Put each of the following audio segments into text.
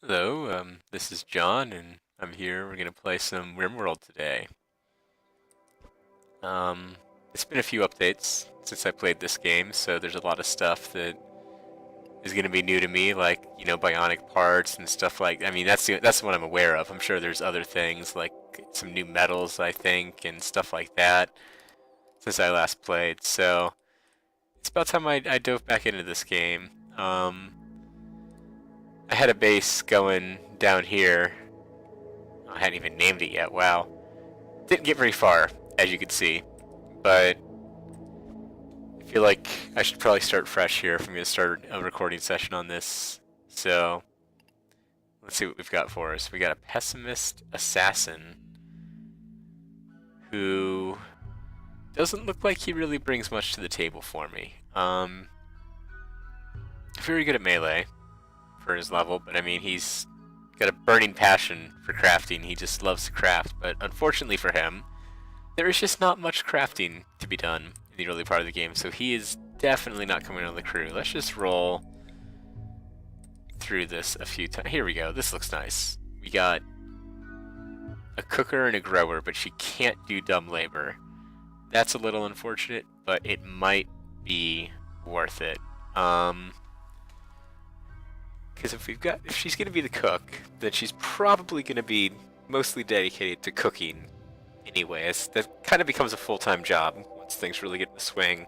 Hello, this is John, and I'm here. We're gonna play some Rimworld today. Um, it's been a few updates since I played this game, so there's a lot of stuff that is gonna be new to me, like bionic parts and stuff like. I mean, that's what I'm aware of. I'm sure there's other things like some new metals, I think, and stuff like that since I last played. So it's about time I dove back into this game. I had a base going down here. I hadn't even named it yet. Wow. Didn't get very far, as you can see, but I feel like I should probably start fresh here if I'm going to start a recording session on this. So, let's see what we've got for us. We got a pessimist assassin who doesn't look like he really brings much to the table for me. Very good at melee for his level, but I mean, he's got a burning passion for crafting. He just loves to craft, but unfortunately for him, there is just not much crafting to be done in the early part of the game, so he is definitely not coming on the crew. Let's just roll through this a few times. Here we go. This looks nice. We got a cooker and a grower, but she can't do dumb labor. That's a little unfortunate, but it might be worth it. Because if she's gonna be the cook, then she's probably gonna be mostly dedicated to cooking anyways. That kind of becomes a full-time job once things really get in the swing.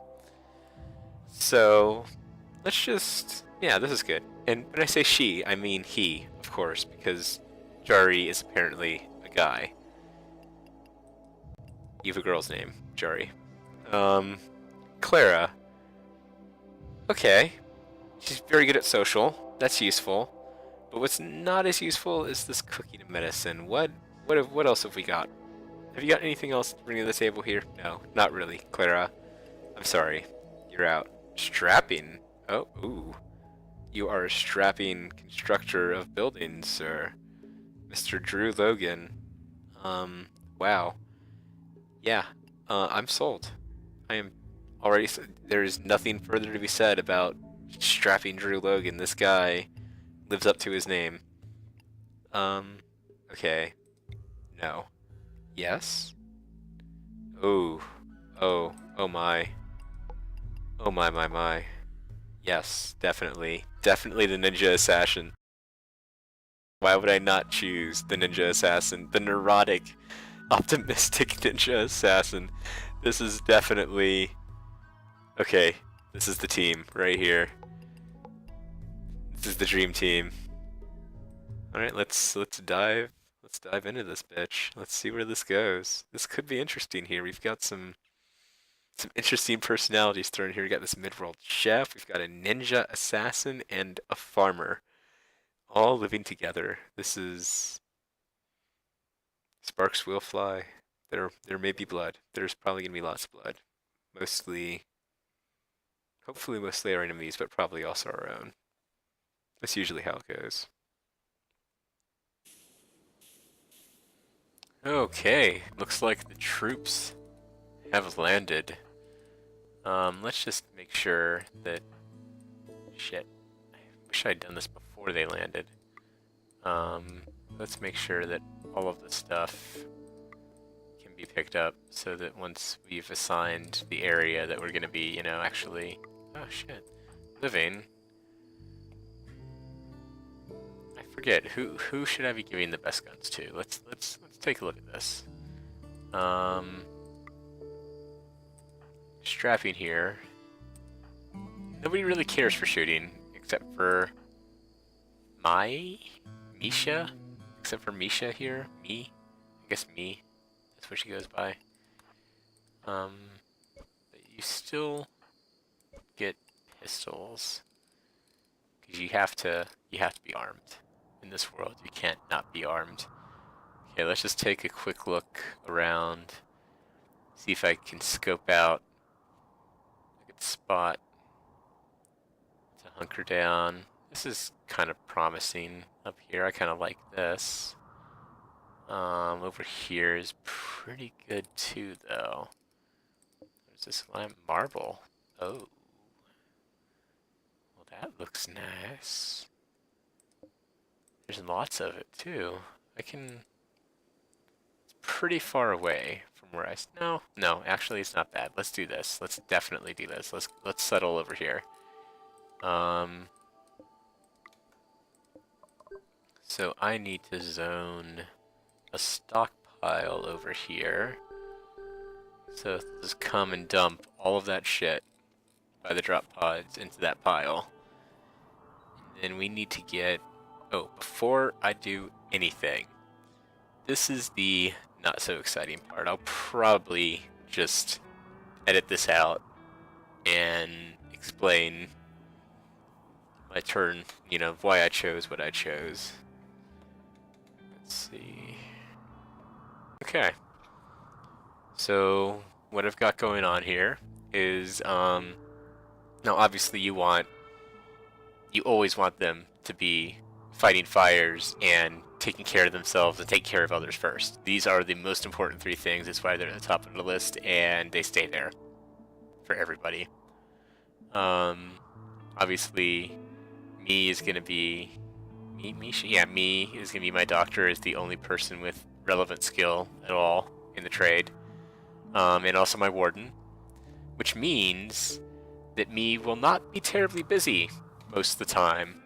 So let's just, yeah, this is good. And when I say she, I mean he, of course, because Jari is apparently a guy. You have a girl's name, Jari. Clara. Okay, she's very good at social. That's useful. But what's not as useful is this cooking and medicine. What else have we got? Have you got anything else to bring to the table here? No, not really, Clara. I'm sorry. You're out. Strapping? Oh, ooh. You are a strapping constructor of buildings, sir. Mr. Drew Logan. Wow. Yeah, I'm sold. I am already. There's nothing further to be said about strapping Drew Logan. This guy lives up to his name. Um, okay. No. Yes? Oh. Oh my. Oh my. Yes, definitely. Definitely the Ninja Assassin. Why would I not choose the Ninja Assassin? The neurotic, optimistic Ninja Assassin. This is definitely... Okay, this is the team right here. This is the dream team. Alright, let's dive into this bitch. Let's see where this goes. This could be interesting here. We've got some interesting personalities thrown here. We got this mid-world chef, we've got a ninja assassin, and a farmer, all living together. This is sparks will fly. There may be blood. There's probably gonna be lots of blood. Mostly, hopefully, mostly our enemies, but probably also our own. That's usually how it goes. Okay, looks like the troops have landed. Let's just make sure that... Shit. I wish I'd done this before they landed. Um, let's make sure that all of the stuff can be picked up so that once we've assigned the area that we're gonna be, actually... Oh shit. Living. I forget, who should I be giving the best guns to? Let's take a look at this. Strapping here. Nobody really cares for shooting, except for Misha? Except for Misha here? Me? I guess me. That's what she goes by. But you still get pistols. Because you have to be armed. In this world, you can't not be armed. Okay, let's just take a quick look around. See if I can scope out a good spot to hunker down. This is kind of promising up here. I kind of like this. Over here is pretty good too, though. There's this lime marble. Oh, well, that looks nice. There's lots of it, too. I can... It's pretty far away from where I... No, actually it's not bad. Let's do this. Let's definitely do this. Let's settle over here. So I need to zone a stockpile over here. So just come and dump all of that shit by the drop pods into that pile. And then we need to get... Oh, before I do anything, this is the not so exciting part. I'll probably just edit this out and explain my turn, you know, why I chose what I chose. Let's see. Okay. So what I've got going on here is, now obviously you always want them to be fighting fires and taking care of themselves and take care of others first. These are the most important three things. That's why they're at the top of the list, and they stay there for everybody. Obviously, me is gonna be me is gonna be my doctor, is the only person with relevant skill at all in the trade, and also my warden, which means that me will not be terribly busy most of the time,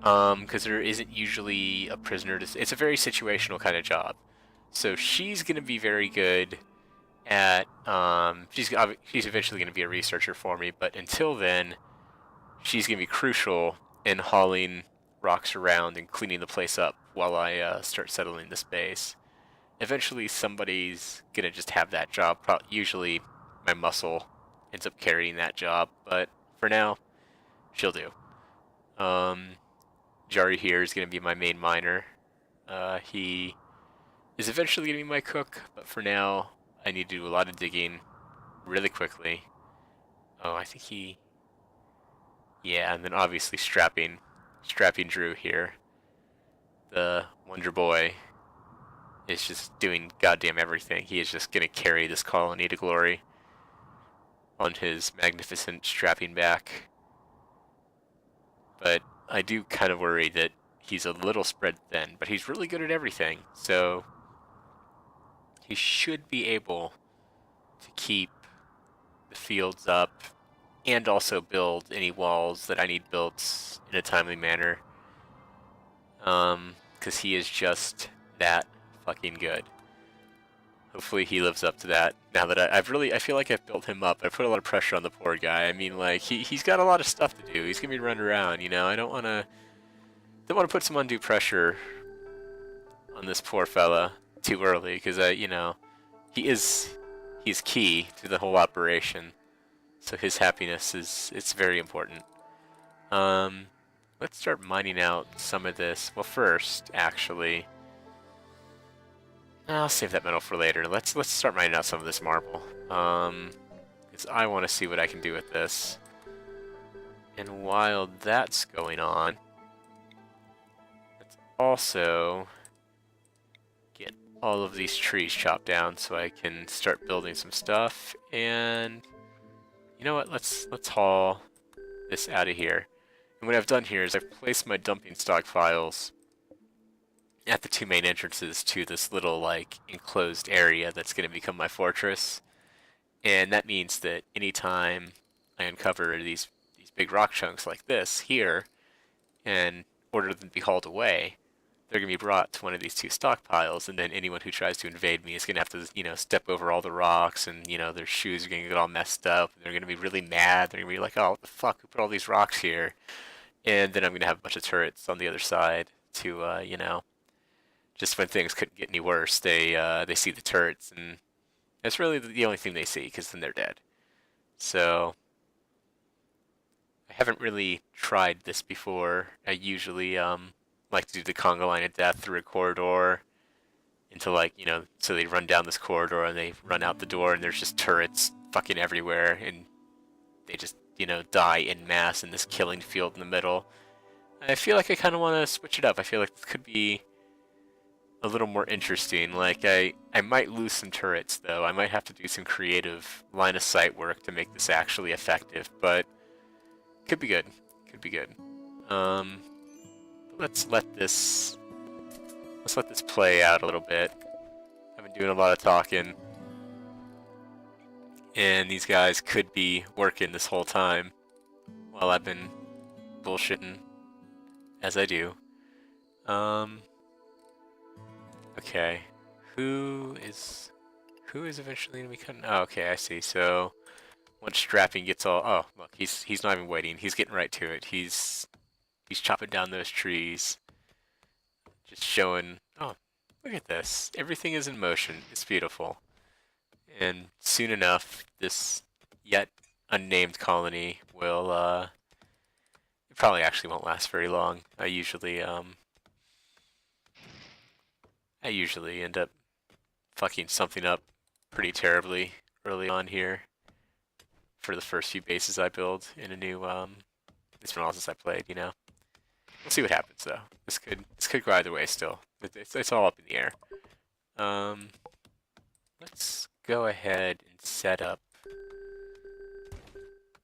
because there isn't usually a prisoner to... It's a very situational kind of job. So she's going to be very good at... she's eventually going to be a researcher for me, but until then, she's going to be crucial in hauling rocks around and cleaning the place up while I start settling this base. Eventually, somebody's going to just have that job. Usually, my muscle ends up carrying that job, but for now, she'll do. Jari here is going to be my main miner. He is eventually going to be my cook, but for now, I need to do a lot of digging really quickly. Oh, I think he... Yeah, and then obviously Strapping Drew here. The Wonder Boy is just doing goddamn everything. He is just going to carry this colony to glory on his magnificent strapping back. But I do kind of worry that he's a little spread thin, but he's really good at everything, so he should be able to keep the fields up and also build any walls that I need built in a timely manner, because he is just that fucking good. Hopefully he lives up to that. Now that I feel like I've built him up. I put a lot of pressure on the poor guy. I mean, like, he's got a lot of stuff to do. He's gonna be running around, you know. I don't want to put some undue pressure on this poor fella too early, because you know, he's key to the whole operation. So his happiness it's very important. Let's start mining out some of this. Well, first, actually, I'll save that metal for later. Let's start mining out some of this marble. Because I want to see what I can do with this. And while that's going on, let's also get all of these trees chopped down so I can start building some stuff. And you know what? Let's haul this out of here. And what I've done here is I've placed my dumping stockpiles at the two main entrances to this little, like, enclosed area that's going to become my fortress. And that means that anytime I uncover these big rock chunks like this here and order them to be hauled away, they're going to be brought to one of these two stockpiles, and then anyone who tries to invade me is going to have to, you know, step over all the rocks, and, you know, their shoes are going to get all messed up, and they're going to be really mad. They're going to be like, oh, what the fuck, who put all these rocks here? And then I'm going to have a bunch of turrets on the other side to, you know, just when things couldn't get any worse, they see the turrets, and that's really the only thing they see, because then they're dead. So I haven't really tried this before. I usually like to do the conga line of death through a corridor into, like, you know, so they run down this corridor and they run out the door and there's just turrets fucking everywhere and they just, you know, die en masse in this killing field in the middle. I feel like I kind of want to switch it up. I feel like this could be a little more interesting. Like, I might lose some turrets, though. I might have to do some creative line of sight work to make this actually effective, but could be good. Could be good. Let's let this let's let this play out a little bit. I've been doing a lot of talking, and these guys could be working this whole time while I've been bullshitting as I do. Okay, who is eventually gonna be cutting? Oh, okay, I see. So once Strapping gets all, oh look, he's not even waiting. He's getting right to it. He's chopping down those trees, just showing. Oh, look at this. Everything is in motion. It's beautiful. And soon enough, this yet unnamed colony will. It probably actually won't last very long. I usually end up fucking something up pretty terribly early on here for the first few bases I build in a new it's been a while since I played, you know. We'll see what happens though. This could go either way still. It's all up in the air. Let's go ahead and set up.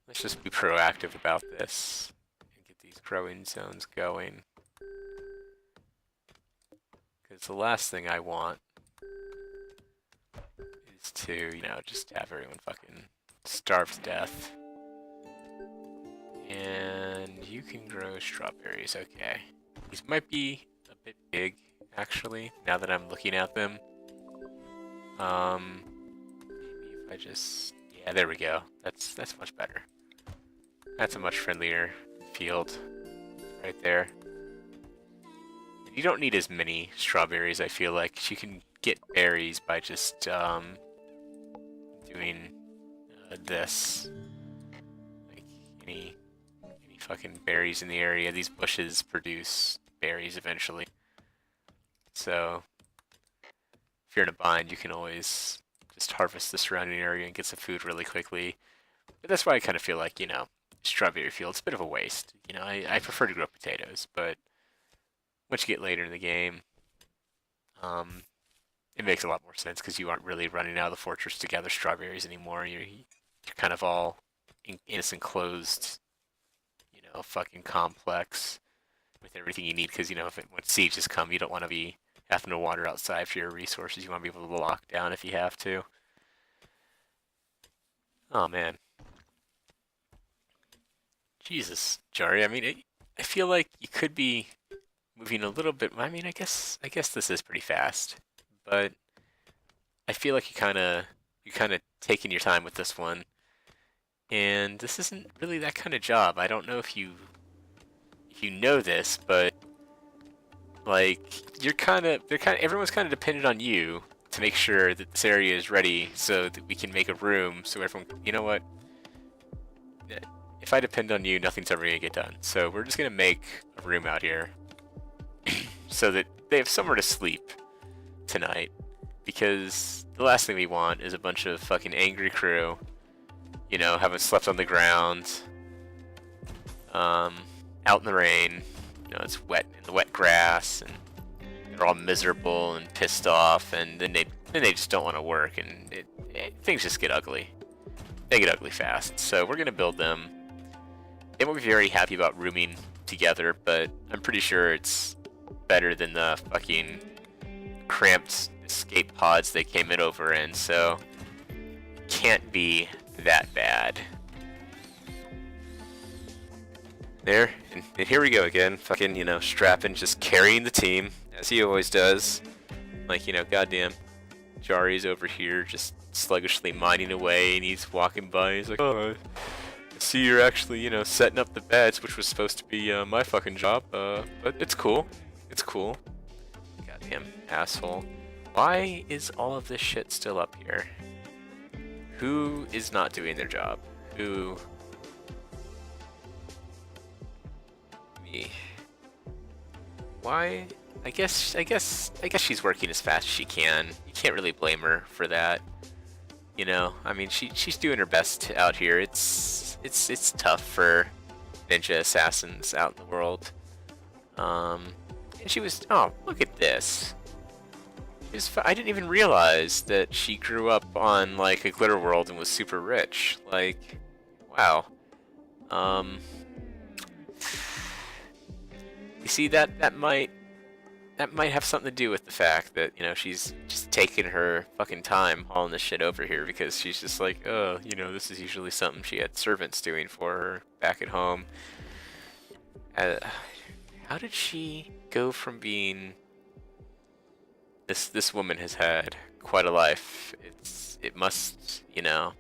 Let's just be proactive about this and get these growing zones going. Because the last thing I want is to, you know, just have everyone fucking starve to death. And you can grow strawberries, okay. These might be a bit big, actually, now that I'm looking at them. Maybe if I just... yeah, there we go. That's much better. That's a much friendlier field right there. And you don't need as many strawberries, I feel like. You can get berries by just doing this. Like any fucking berries in the area. These bushes produce berries eventually. So if you're in a bind, you can always just harvest the surrounding area and get some food really quickly. But that's why I kind of feel like, you know, strawberry field's a bit of a waste. You know, I prefer to grow potatoes, but once you get later in the game, it makes a lot more sense because you aren't really running out of the fortress to gather strawberries anymore. You're kind of all in this enclosed, you know, fucking complex with everything you need because, you know, when sieges come, you don't want to be having to wander outside for your resources. You want to be able to lock down if you have to. Oh, man. Jesus, Jari, I mean, I feel like you could be moving a little bit. I mean, I guess this is pretty fast, but I feel like you're kind of taking your time with this one, and this isn't really that kind of job. I don't know if you know this, but like everyone's kind of dependent on you to make sure that this area is ready so that we can make a room so everyone. You know what? If I depend on you, nothing's ever gonna get done. So we're just gonna make a room out here so that they have somewhere to sleep tonight. Because the last thing we want is a bunch of fucking angry crew, you know, having slept on the ground, out in the rain. You know, it's wet in the wet grass, and they're all miserable and pissed off, and then they just don't want to work, and things just get ugly. They get ugly fast. So we're gonna build them. They won't be very happy about rooming together, but I'm pretty sure it's better than the fucking cramped escape pods they came in over in, so can't be that bad. There, and here we go again, fucking, you know, Strapping, just carrying the team, as he always does. Like, you know, goddamn, Jari's over here just sluggishly mining away, and he's walking by, and he's like, oh, I see you're actually, you know, setting up the beds, which was supposed to be my fucking job, but it's cool. It's cool. Goddamn asshole. Why is all of this shit still up here? Who is not doing their job? Who? Me. Why? I guess she's working as fast as she can. You can't really blame her for that. You know, I mean, she's doing her best out here. It's tough for ninja assassins out in the world. And she was, oh, look at this. I didn't even realize that she grew up on like a glitter world and was super rich. Like, wow. You see, that might that might have something to do with the fact that, you know, she's just taking her fucking time hauling this shit over here because she's just like, oh, you know, this is usually something she had servants doing for her back at home. How did she go from being... This woman has had quite a life. It must, you know...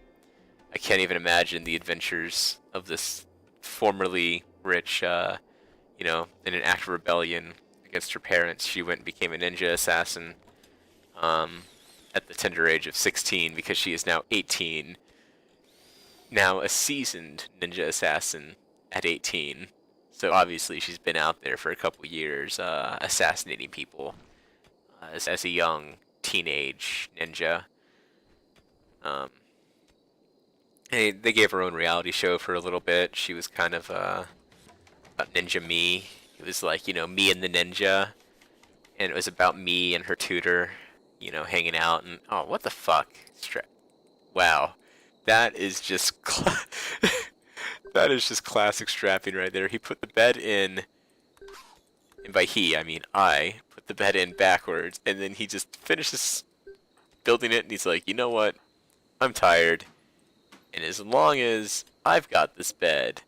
I can't even imagine the adventures of this formerly rich, you know, in an act of rebellion against her parents. She went and became a ninja assassin at the tender age of 16 because she is now 18. Now a seasoned ninja assassin at 18. So obviously she's been out there for a couple years assassinating people as a young teenage ninja. They gave her own reality show for a little bit. She was kind of about Ninja Me. It was like, you know, me and the ninja. And it was about me and her tutor, you know, hanging out. And, oh, what the fuck? Wow. That is just... that is just classic strapping right there. He put the bed in... And by he, I mean I put the bed in backwards. And then he just finishes building it. And he's like, you know what? I'm tired. And as long as I've got this bed,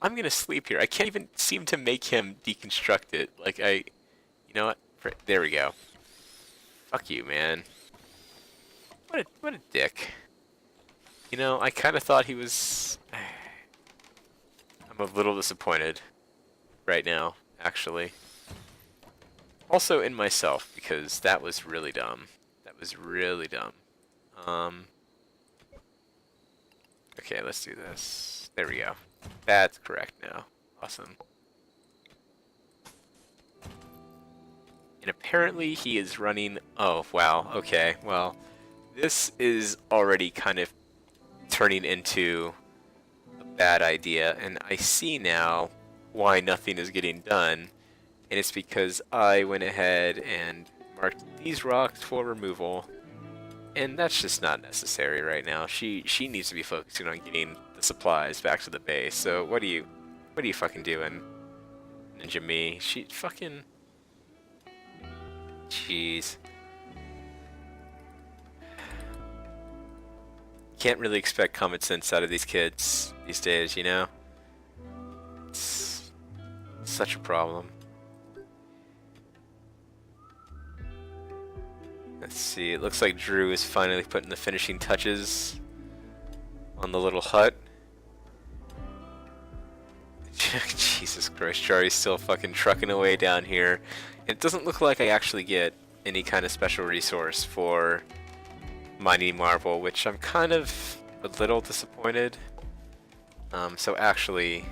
I'm gonna sleep here. I can't even seem to make him deconstruct it. Like, you know what? There we go. Fuck you, man. What a dick. You know, I kind of thought he was... I'm a little disappointed right now, actually. Also in myself, because that was really dumb. That was really dumb. Okay, let's do this. There we go. That's correct now. Awesome. And apparently he is running... Oh, wow. Okay, well, this is already kind of turning into a bad idea, and I see now why nothing is getting done, and it's because I went ahead and marked these rocks for removal. And that's just not necessary right now. She needs to be focusing on getting the supplies back to the base. So what are you fucking doing, Ninja Me? She fucking... Jeez. Can't really expect common sense out of these kids these days, you know? It's such a problem. Let's see, it looks like Drew is finally putting the finishing touches on the little hut. Jesus Christ, Jari's still fucking trucking away down here. And it doesn't look like I actually get any kind of special resource for mining marble, which I'm kind of a little disappointed. So actually,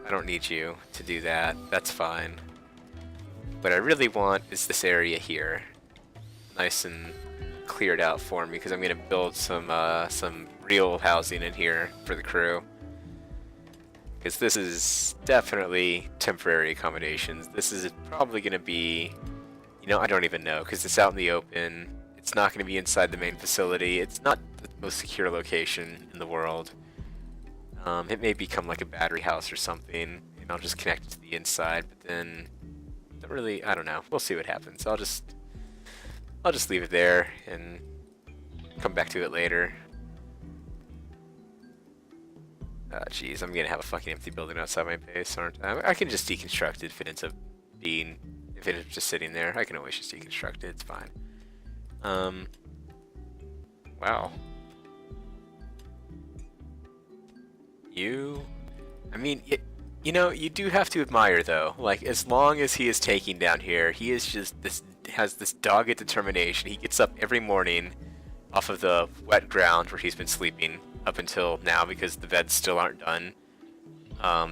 I don't need you to do that. That's fine. What I really want is this area here. Nice and cleared out for me, because I'm gonna build some real housing in here for the crew. Because this is definitely temporary accommodations. This is probably gonna be, you know, I don't even know, because it's out in the open. It's not gonna be inside the main facility. It's not the most secure location in the world. It may become like a battery house or something, and I'll just connect it to the inside. But then, don't really, I don't know. We'll see what happens. I'll just leave it there and come back to it later. Jeez, I'm gonna have a fucking empty building outside my base, aren't I? I can just deconstruct it if it ends up being, if it ends up just sitting there. I can always just deconstruct it, it's fine. Wow. I mean, you know, you do have to admire, though. Like, as long as he is taking down here, he is just has this dogged determination. He gets up every morning off of the wet ground where he's been sleeping up until now, because the beds still aren't done.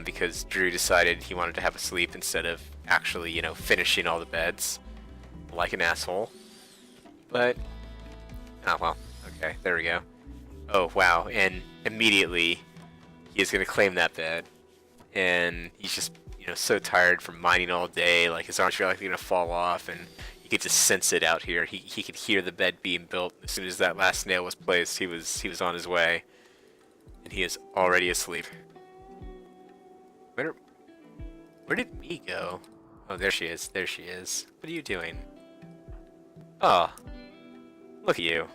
Because Drew decided he wanted to have a sleep instead of actually, you know, finishing all the beds like an asshole. But, oh well, okay, there we go. Oh wow, and immediately he is going to claim that bed, and he's just, you know, so tired from mining all day, like his arms are likely going to fall off, and you could just sense it out here. He could hear the bed being built. As soon as that last nail was placed, he was on his way, and he is already asleep. Where did me go? Oh, there she is. There she is. What are you doing? Oh, look at you.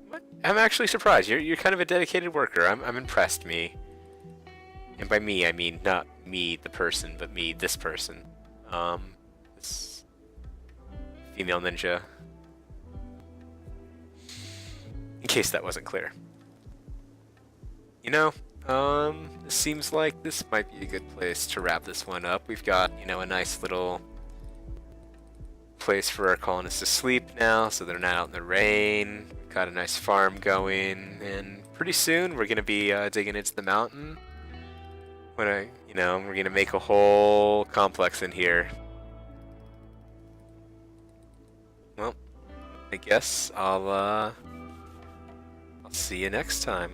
What? I'm actually surprised. You're kind of a dedicated worker. I'm impressed, me. And by me, I mean not me, the person, but me, this person. This female ninja. In case that wasn't clear. You know, it seems like this might be a good place to wrap this one up. We've got, you know, a nice little place for our colonists to sleep now, so they're not out in the rain. Got a nice farm going, and pretty soon we're gonna be digging into the mountain. We're gonna make a whole complex in here. Well, I guess I'll see you next time.